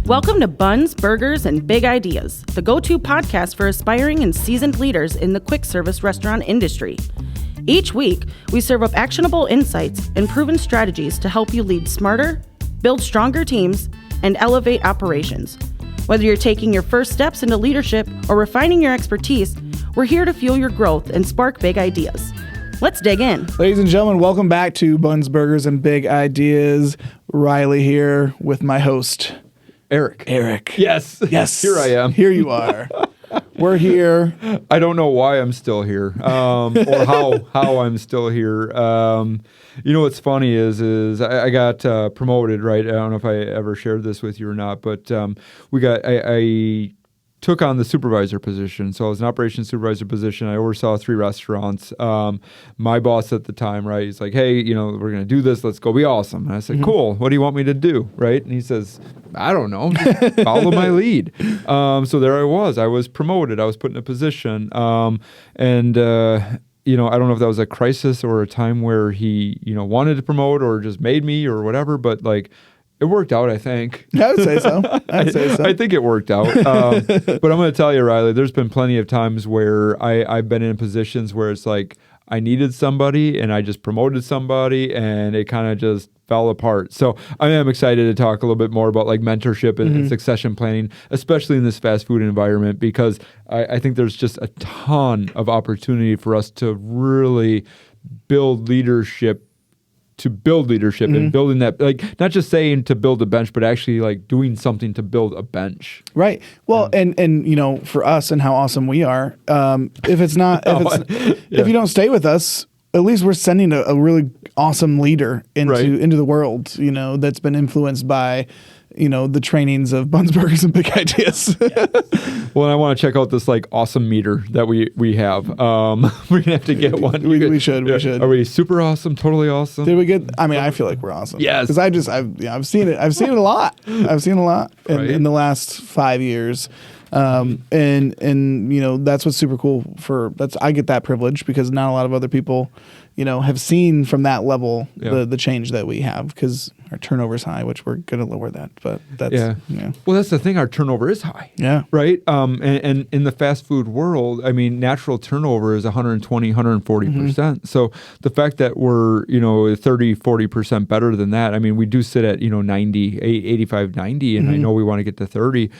Welcome to Buns, Burgers, and Big Ideas, the go-to podcast for aspiring and seasoned leaders in the quick service restaurant industry. Each week, we serve up actionable insights and proven strategies to help you lead smarter, build stronger teams, and elevate operations. Whether you're taking your first steps into leadership or refining your expertise, we're here to fuel your growth and spark big ideas. Let's dig in. Ladies and gentlemen, welcome back to Buns, Burgers, and Big Ideas. Riley here with my host, Eric. Yes. Here I am. Here you are. We're here. I don't know why I'm still here, or how I'm still here. You know what's funny is I got promoted, right? I don't know if I ever shared this with you or not, but I took on the supervisor position. So I was an operations supervisor position. I oversaw 3 restaurants. My boss at the time, right, he's like, hey, we're going to do this. Let's go be awesome. And I said, cool. What do you want me to do, right? And he says, I don't know. Just follow my lead. So there I was promoted. I was put in a position. I don't know if that was a crisis or a time where he, wanted to promote or just made me or whatever, but it worked out, I think. I would say so. I think it worked out. But I'm going to tell you, Riley, there's been plenty of times where I've been in positions where it's like I needed somebody and I just promoted somebody and it kind of just fell apart. So I am excited to talk a little bit more about mentorship and succession planning, especially in this fast food environment, because I think there's just a ton of opportunity for us to really build leadership and building that, not just saying to build a bench, but actually doing something to build a bench. Right. Well, and for us and how awesome we are, if you don't stay with us, at least we're sending a really awesome leader into the world, that's been influenced by, the trainings of Buns, Burgers, and Big Ideas. Well, and I want to check out this awesome meter that we have. We're gonna have to get one. We should. Are we super awesome? Totally awesome? Did we get? I mean, I feel like we're awesome. Yes. Because I've seen it. I've seen it a lot. In the last 5 years. And that's what's super cool I get that privilege because not a lot of other people, have seen from that level the change that we have because our turnover is high, which we're going to lower that. But that's, Well, that's the thing. Our turnover is high. Yeah. Right. And in the fast food world, I mean, natural turnover is 120, 140%. So the fact that we're, 30, 40% better than that, I mean, we do sit at, 90, 85, 90, and I know we want to get to 30.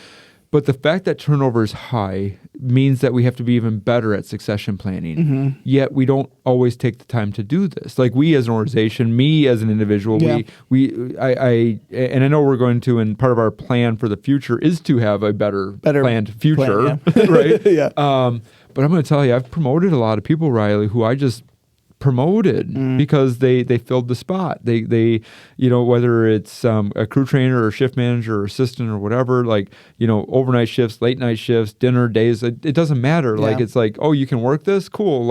But the fact that turnover is high means that we have to be even better at succession planning. Yet we don't always take the time to do this. We as an organization, me as an individual, and I know we're going to, and part of our plan for the future is to have a better planned future, right? Yeah. But I'm going to tell you, I've promoted a lot of people, Riley, who I just promoted because they filled the spot. They whether it's a crew trainer or shift manager or assistant or whatever, overnight shifts, late night shifts, dinner days, it doesn't matter. Yeah. It's oh, you can work this? Cool.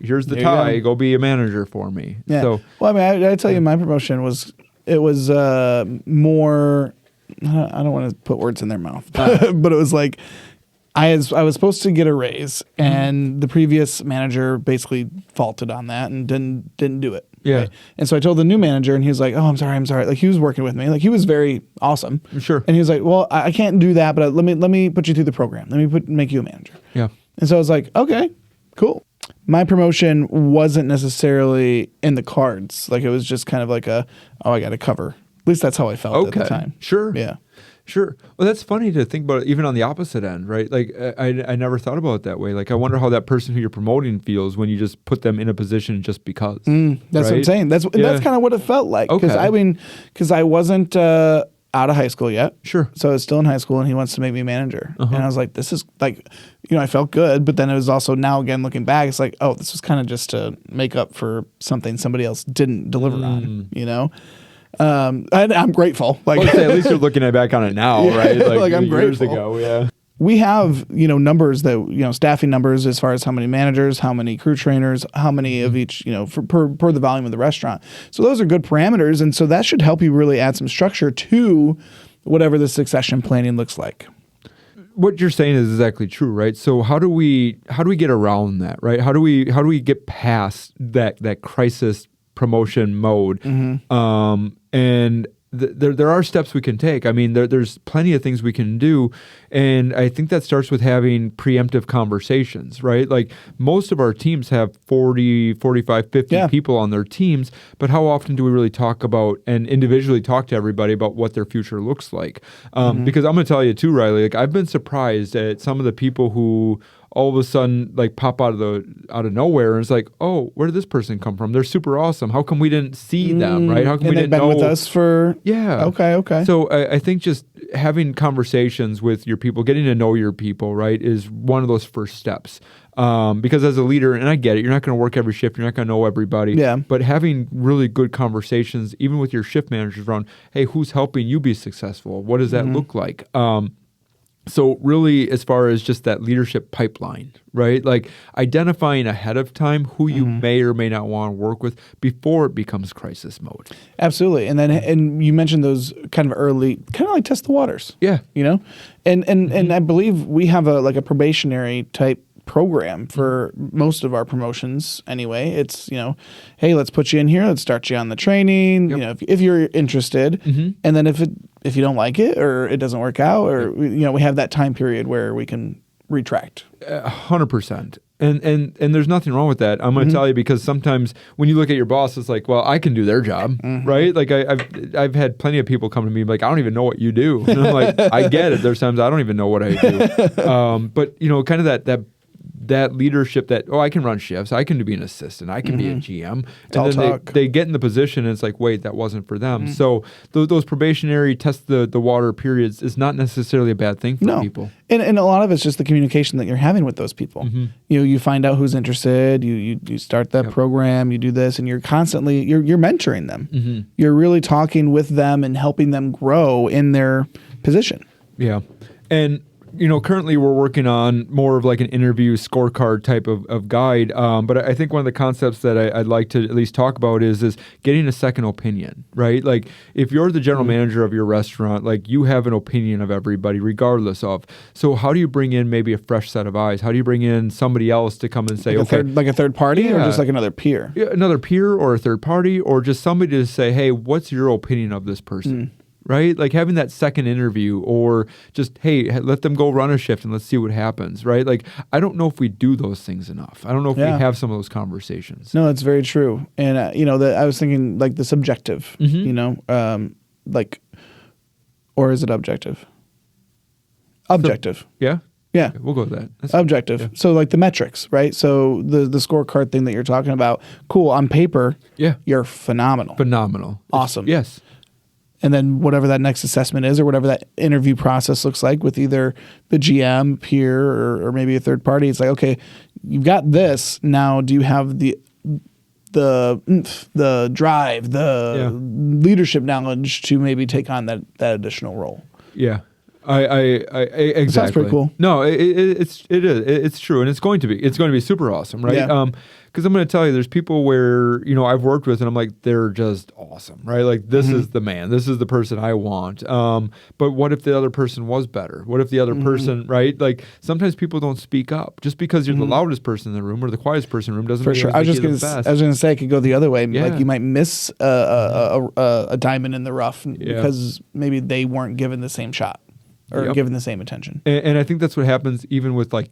Here's the tie. Go be a manager for me. Yeah. So, well, I mean, I tell you, my promotion was more, I don't want to put words in their mouth, but it was I was supposed to get a raise, and the previous manager basically faulted on that and didn't do it. Yeah. Right? And so I told the new manager, and he was like, "Oh, I'm sorry." He was working with me. He was very awesome. Sure. And he was like, "Well, I can't do that, but let me put you through the program. Let me make you a manager." Yeah. And so I was like, "Okay, cool." My promotion wasn't necessarily in the cards. It was just kind of I got to cover. At least that's how I felt at the time. Sure. Yeah. Sure. Well, that's funny to think about, even on the opposite end, right? I never thought about it that way. I wonder how that person who you're promoting feels when you just put them in a position just because. That's what I'm saying. That's kind of what it felt like. Because I wasn't out of high school yet. Sure. So I was still in high school, and he wants to make me manager. And I was like, this is I felt good, but then it was also, now again looking back, it's oh, this was kind of just to make up for something somebody else didn't deliver on. I'm grateful. At least you're looking back on it now, right? I'm years grateful. ago, yeah. We have, numbers that, staffing numbers as far as how many managers, how many crew trainers, how many of each, per the volume of the restaurant. So those are good parameters. And so that should help you really add some structure to whatever the succession planning looks like. What you're saying is exactly true, right? So how do we get around that, right? How do we get past that crisis promotion mode? And there are steps we can take. I mean, there's plenty of things we can do. And I think that starts with having preemptive conversations, right? Like most of our teams have 40, 45, 50 people on their teams, but how often do we really talk about and individually talk to everybody about what their future looks like? Because I'm going to tell you too, Riley, like I've been surprised at some of the people who all of a sudden like pop out of nowhere and it's like, oh, where did this person come from? They're super awesome. How come we didn't see them, right? How come we didn't know? They've been with us for Okay. So I think just having conversations with your people, getting to know your people, right, is one of those first steps. Because as a leader, and I get it, you're not going to work every shift, you're not going to know everybody. Yeah. But having really good conversations, even with your shift managers around, hey, who's helping you be successful? What does that look like? So really, as far as just that leadership pipeline, right? Like identifying ahead of time who you may or may not want to work with before it becomes crisis mode. Absolutely. And you mentioned those kind of early, kind of like test the waters. Yeah. You know? And I believe we have a probationary type program for most of our promotions anyway. It's, hey, let's put you in here, let's start you on the training, if you're interested. And then if you don't like it or it doesn't work out or we have that time period where we can retract. 100%. And there's nothing wrong with that. I'm going to tell you, because sometimes when you look at your boss, it's like, well, I can do their job, right? Like I've had plenty of people come to me like, I don't even know what you do. And I'm like, I get it. There's times I don't even know what I do. But kind of that leadership that, I can run shifts, I can be an assistant, I can be a GM. And then they get in the position and it's like, wait, that wasn't for them. So those probationary test the water periods is not necessarily a bad thing for people. And a lot of it's just the communication that you're having with those people. You find out who's interested, you start that program, you do this, and you're constantly, you're mentoring them. You're really talking with them and helping them grow in their position. Yeah. And currently we're working on more of like an interview scorecard type of guide. But I think one of the concepts that I'd like to at least talk about is getting a second opinion, right? Like if you're the general manager of your restaurant, like you have an opinion of everybody regardless of. So how do you bring in maybe a fresh set of eyes? How do you bring in somebody else to come and say, like a third party or just like another peer? Yeah, another peer or a third party or just somebody to say, hey, what's your opinion of this person? Right? Like having that second interview or just, hey, let them go run a shift and let's see what happens, right? Like, I don't know if we do those things enough. I don't know if we have some of those conversations. No, that's very true. And, I was thinking like the subjective, or is it objective? Objective. Yeah? Yeah. Okay, we'll go with that. That's objective. Yeah. So like the metrics, right? So the scorecard thing that you're talking about, cool, on paper, you're phenomenal. Phenomenal. Awesome. Yes. And then whatever that next assessment is or whatever that interview process looks like with either the GM, peer, or maybe a third party, it's like, okay, you've got this. Now do you have the drive, the leadership knowledge to maybe take on that additional role? Yeah. I exactly. That sounds pretty cool. No, it's true, and it's going to be super awesome, right? Yeah. Because I'm going to tell you, there's people where I've worked with, and I'm like, they're just awesome, right? Like this is the man, this is the person I want. But what if the other person was better? What if the other person, right? Like sometimes people don't speak up just because you're the loudest person in the room or the quietest person in the room doesn't. For sure, I was going to say it could go the other way. Yeah. Like you might miss a diamond in the rough because maybe they weren't given the same shot. Or given the same attention. And I think that's what happens even with like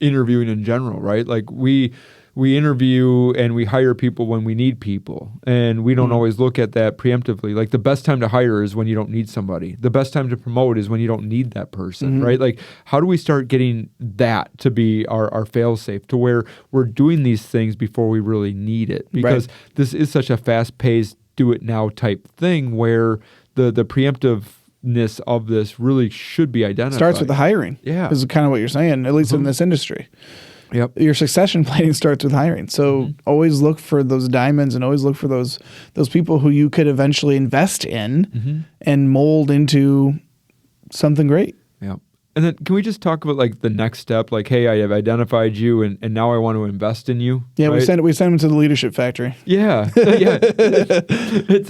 interviewing in general, right? Like we interview and we hire people when we need people. And we don't always look at that preemptively. Like the best time to hire is when you don't need somebody. The best time to promote is when you don't need that person, right? Like how do we start getting that to be our fail-safe to where we're doing these things before we really need it? Because this is such a fast-paced, do-it-now type thing where the preemptive of this really should be identified. Starts with the hiring. Yeah. Is kind of what you're saying, at least in this industry. Yep. Your succession planning starts with hiring. So always look for those diamonds and always look for those people who you could eventually invest in and mold into something great. Yeah. And then can we just talk about like the next step? Like, hey, I have identified you and now I want to invest in you. Yeah, right? we send them to the leadership factory. Yeah. Yeah.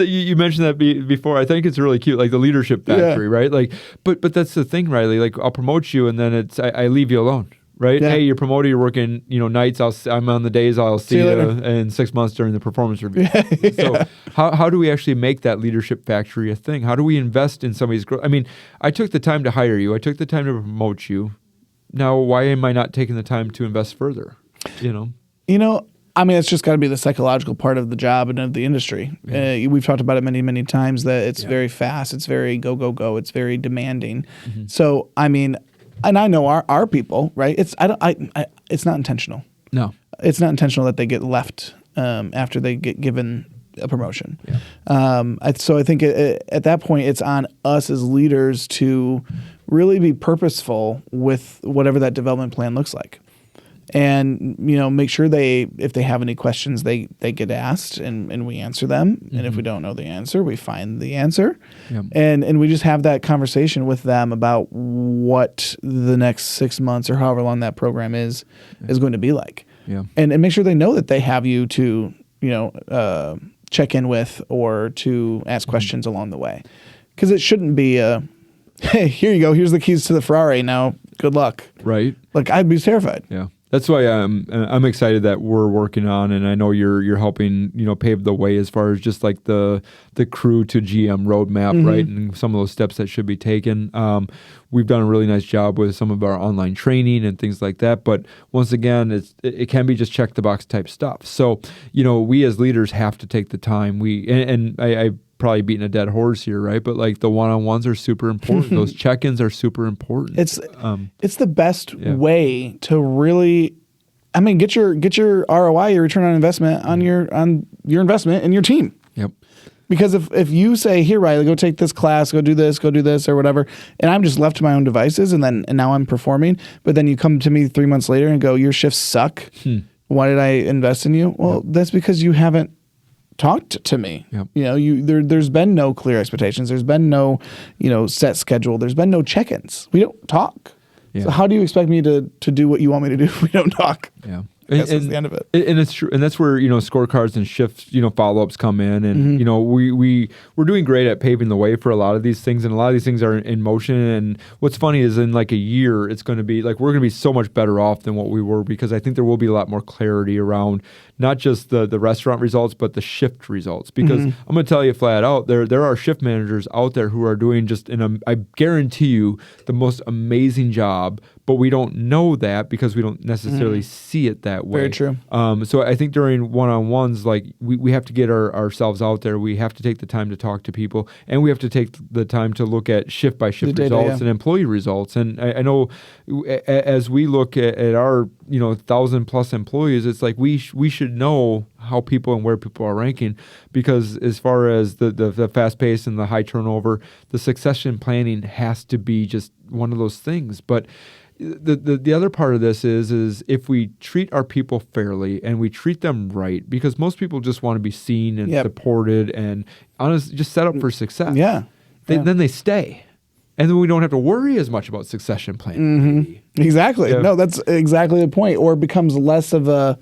You mentioned that before. I think it's really cute, like the leadership factory, right? Like, but that's the thing, Riley. Like I'll promote you and then I leave you alone. right? Yeah. Hey, you're promoted, you're working, nights. I'm on the days. I'll see you in 6 months during the performance review. So how do we actually make that leadership factory a thing? How do we invest in somebody's growth? I mean, I took the time to hire you. I took the time to promote you. Now, why am I not taking the time to invest further? I mean, it's just got to be the psychological part of the job and of the industry. Yeah. We've talked about it many, many times that it's very fast. It's very go, go, go. It's very demanding. Mm-hmm. So, I mean, and I know our people, right? It's not intentional. No, it's not intentional that they get left after they get given a promotion. Yeah. So I think at that point, it's on us as leaders to really be purposeful with whatever that development plan looks like. And, make sure if they have any questions, they get asked and we answer them. Mm-hmm. And if we don't know the answer, we find the answer. Yep. And we just have that conversation with them about what the next 6 months or however long that program is going to be like. Yeah. And make sure they know that they have you to, check in with or to ask questions along the way. Because it shouldn't be hey, here you go. Here's the keys to the Ferrari. Now, good luck. Right. Like, I'd be terrified. Yeah. That's why I'm excited that we're working on, and I know you're helping pave the way as far as just like the crew to GM roadmap, mm-hmm. right, and some of those steps that should be taken. We've done a really nice job with some of our online training and things like that. But once again, it can be just check the box type stuff. So we as leaders have to take the time. I probably beating a dead horse here, right? But like the one-on-ones are super important. Those check-ins are super important. It's the best way to really, get your ROI, your return on investment on your investment in your team. Yep. Because if you say, here, Riley, go take this class, go do this or whatever, and I'm just left to my own devices and now I'm performing, but then you come to me 3 months later and go, your shifts suck. Why did I invest in you? Well, that's because you haven't talked to me. Yep. There's been no clear expectations. There's been no, set schedule. There's been no check-ins. We don't talk. Yeah. So how do you expect me to do what you want me to do if we don't talk? Yeah. That's the end of it. And it's true. And that's where, scorecards and shifts, follow-ups come in. And, mm-hmm. We're doing great at paving the way for a lot of these things. And a lot of these things are in motion. And what's funny is in like a year, it's going to be like, we're going to be so much better off than what we were, because I think there will be a lot more clarity around not just the restaurant results, but the shift results. Because mm-hmm. I'm going to tell you flat out, there are shift managers out there who are doing I guarantee you, the most amazing job, but we don't know that because we don't necessarily see it that way. Very true. So I think during one-on-ones, like we have to get ourselves out there. We have to take the time to talk to people, and we have to take the time to look at shift-by-shift results and employee results. And I know as we look at our 1,000+ employees, it's like we should know how people and where people are ranking, because as far as the fast pace and the high turnover, the succession planning has to be just one of those things. But the other part of this is if we treat our people fairly and we treat them right, because most people just want to be seen and supported and just set up for success. Yeah. Then they stay. And then we don't have to worry as much about succession planning. Mm-hmm. Exactly. Yeah. No, that's exactly the point. Or it becomes less of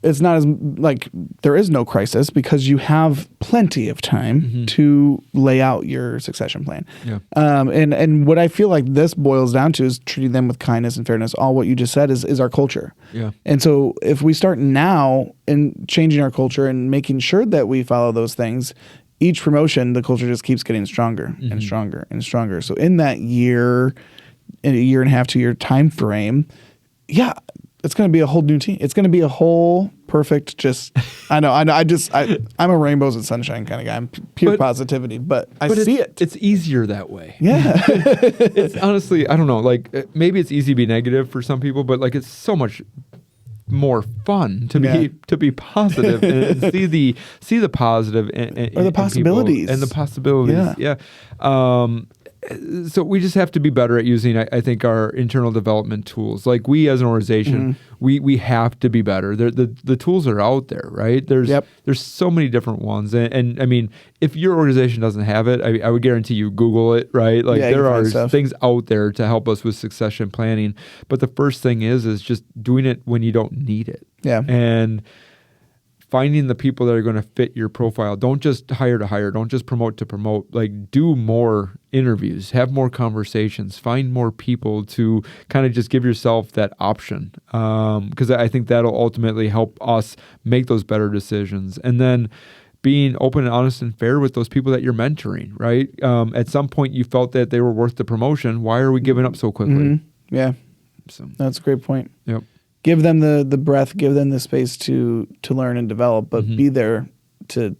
it's not as like there is no crisis because you have plenty of time mm-hmm. to lay out your succession plan. Yeah. And what I feel like this boils down to is treating them with kindness and fairness. All what you just said is our culture. Yeah. And so if we start now in changing our culture and making sure that we follow those things, each promotion, the culture just keeps getting stronger mm-hmm. and stronger and stronger. So in that in a year and a half, 2 year time frame, it's going to be a whole new team. It's going to be a whole perfect, I know. I'm a rainbows and sunshine kind of guy. I'm pure positivity, but I see it. It's easier that way. Yeah. It's honestly, I don't know, like maybe it's easy to be negative for some people, but like it's so much more fun to be positive and see the positive or the possibilities and the possibilities. Yeah. So we just have to be better at using, I think, our internal development tools. Like we as an organization, mm-hmm. we have to be better. The tools are out there, right? There's so many different ones. And I mean, if your organization doesn't have it, I would guarantee you Google it, right? Like there are things out there to help us with succession planning. But the first thing is just doing it when you don't need it. Yeah. And finding the people that are going to fit your profile. Don't just hire to hire. Don't just promote to promote. Like do more interviews, have more conversations, find more people to kind of just give yourself that option. Because I think that'll ultimately help us make those better decisions. And then being open and honest and fair with those people that you're mentoring, right? At some point you felt that they were worth the promotion. Why are we giving up so quickly? Mm-hmm. Yeah. So that's a great point. Yep. Give them the breath, give them the space to learn and develop, but be there to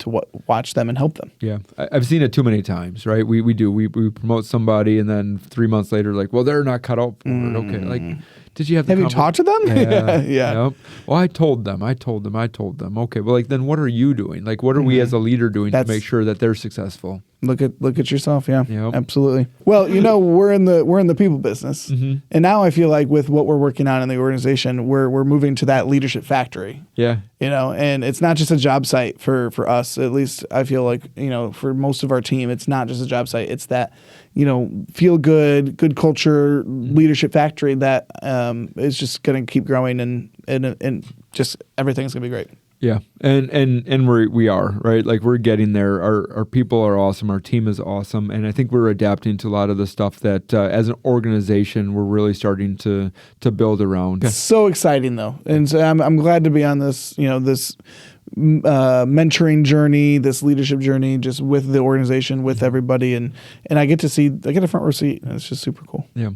watch them and help them. Yeah. I've seen it too many times, right? We do. We promote somebody and then 3 months later, like, well, they're not cut out for it. Okay. Like, did you have you talked to them? Yeah. Yeah. Yep. Well, I told them. Okay. Well, like, then what are you doing? Like, what are we as a leader doing to make sure that they're successful? Look at yourself. Yeah. Yep. Absolutely. Well, we're in the people business. And now I feel like with what we're working on in the organization, we're moving to that leadership factory. Yeah. And it's not just a job site for us. At least I feel like, for most of our team, it's not just a job site. It's that, feel good culture, leadership factory that is just going to keep growing and just everything's going to be great. Yeah. And we are, right? Like we're getting there. Our people are awesome. Our team is awesome. And I think we're adapting to a lot of the stuff that as an organization, we're really starting to build around. It's so exciting though. And so I'm glad to be on this, this mentoring journey, this leadership journey, just with the organization, with everybody. And I get a front row seat, and it's just super cool. Yeah.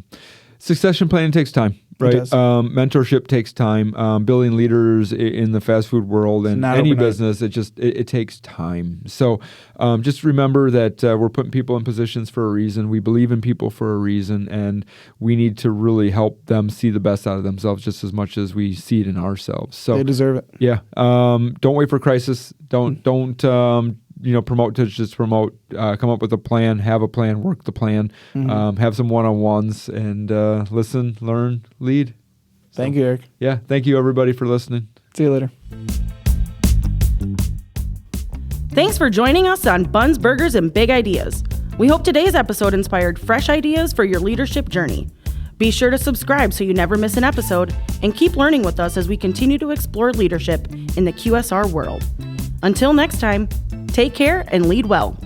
Succession planning takes time, right? Mentorship takes time. Building leaders in the fast food world and any business, it takes time. So just remember that we're putting people in positions for a reason. We believe in people for a reason, and we need to really help them see the best out of themselves just as much as we see it in ourselves. So they deserve it. Yeah. Don't wait for crisis. Don't promote to just promote. Come up with a plan, have a plan, work the plan, have some one-on-ones, and listen, learn, lead. Thank you, Eric. Yeah, thank you, everybody, for listening. See you later. Thanks for joining us on Buns, Burgers, and Big Ideas. We hope today's episode inspired fresh ideas for your leadership journey. Be sure to subscribe so you never miss an episode, and keep learning with us as we continue to explore leadership in the QSR world. Until next time, take care and lead well.